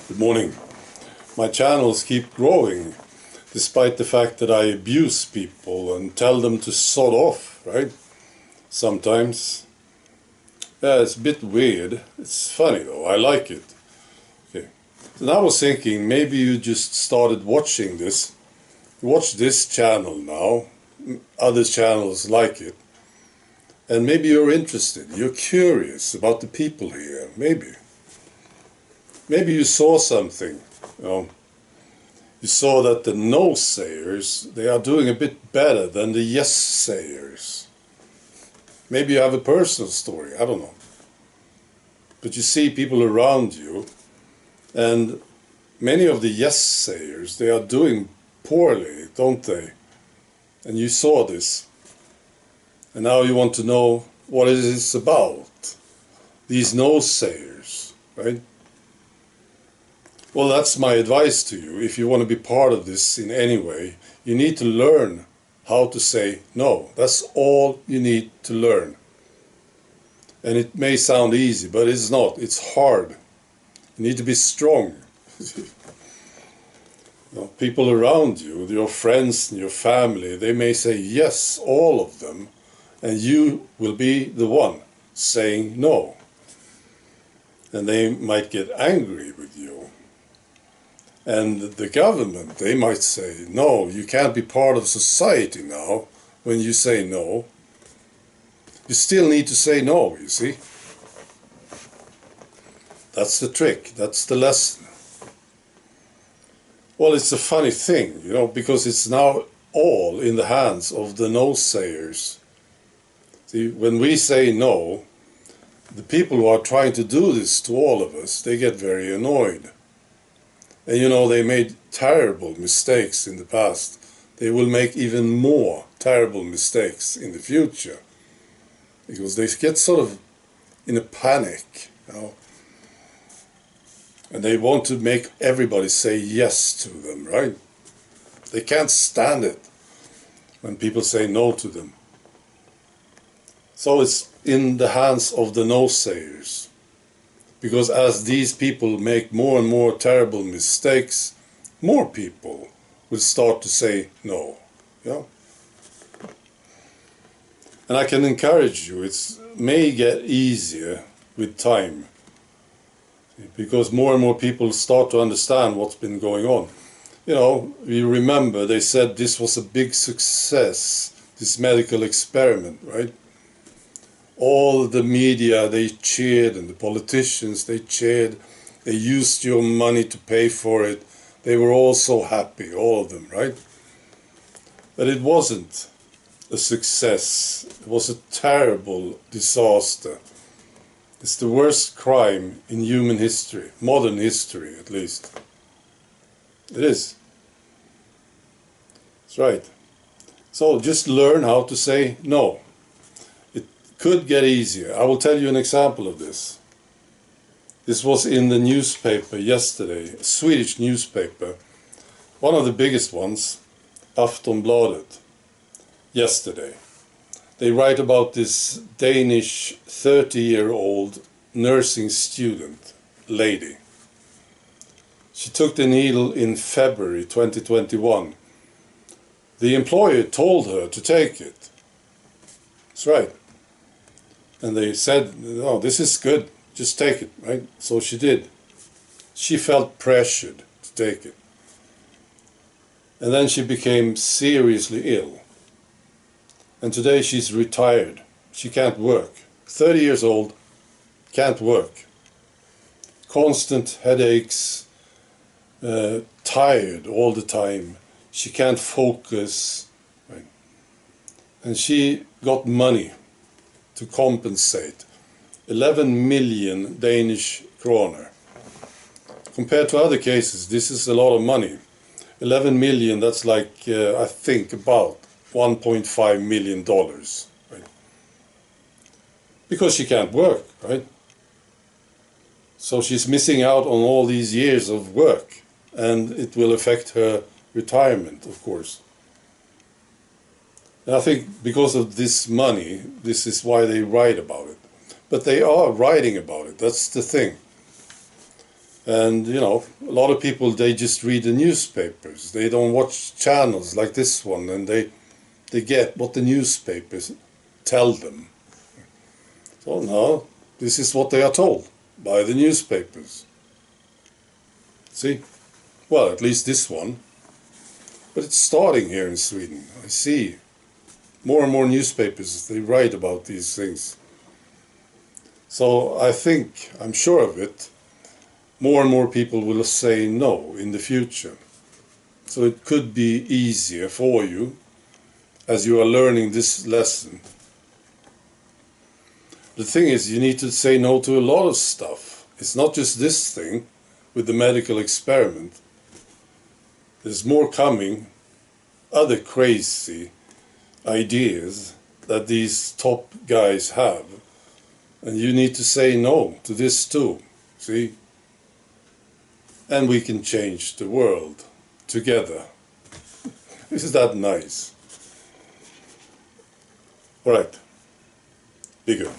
Good morning. My channels keep growing despite the fact that I abuse people and tell them to sod off, right? Sometimes. Yeah, it's a bit weird. It's funny though, I like it. Okay. So I was thinking maybe you just started watching this. Watch this channel now. Other channels like it. And maybe you're interested. You're curious about the people here. Maybe. Maybe you saw something, you saw that the no-sayers, they are doing a bit better than the yes-sayers. Maybe you have a personal story, I don't know. But you see people around you, and many of the yes-sayers, they are doing poorly, don't they? And you saw this. And now you want to know what it is about. These no-sayers, right? Well, that's my advice to you. If you want to be part of this in any way, you need to learn how to say no. That's all you need to learn. And it may sound easy, but it's not. It's hard. You need to be strong. People around you, your friends and your family, they may say yes, all of them, and you will be the one saying no. And they might get angry with you. And the government, they might say, no, you can't be part of society now when you say no. You still need to say no, you see. That's the trick, that's the lesson. Well, it's a funny thing, because it's now all in the hands of the no-sayers. See, when we say no, the people who are trying to do this to all of us, they get very annoyed. And they made terrible mistakes in the past. They will make even more terrible mistakes in the future. Because they get sort of in a panic, And they want to make everybody say yes to them, right? They can't stand it when people say no to them. So it's in the hands of the no-sayers. Because as these people make more and more terrible mistakes, more people will start to say no. And I can encourage you, it may get easier with time. Because more and more people start to understand what's been going on. You remember they said this was a big success, this medical experiment, right? All the media, they cheered, and the politicians, they cheered. They used your money to pay for it. They were all so happy, all of them, right? But it wasn't a success. It was a terrible disaster. It's the worst crime in human history, modern history at least. It is. That's right. So just learn how to say no. Could get easier. I will tell you an example of this. This was in the newspaper yesterday, a Swedish newspaper, one of the biggest ones, Aftonbladet, yesterday. They write about this Danish 30-year-old nursing student, lady. She took the needle in February 2021. The employer told her to take it. That's right. And they said, "Oh, this is good, just take it," right? So she did. She felt pressured to take it. And then she became seriously ill. And today she's retired. She can't work. 30 years old, can't work. Constant headaches, tired all the time. She can't focus. Right? And she got money to compensate, 11 million Danish kroner. Compared to other cases, this is a lot of money. 11 million, that's like, I think, about $1.5 million, right? Because she can't work, right? So she's missing out on all these years of work, and it will affect her retirement, of course. And I think because of this money, this is why they write about it. But they are writing about it, that's the thing. And, you know, a lot of people, they just read the newspapers. They don't watch channels like this one, and they get what the newspapers tell them. So now, this is what they are told by the newspapers. See? Well, at least this one. But it's starting here in Sweden. I see more and more newspapers, they write about these things. So I think, I'm sure of it, more and more people will say no in the future. So it could be easier for you as you are learning this lesson. The thing is, you need to say no to a lot of stuff. It's not just this thing with the medical experiment. There's more coming, other crazy ideas that these top guys have. And you need to say no to this too, see? And we can change the world together. Isn't that nice? All right, be good.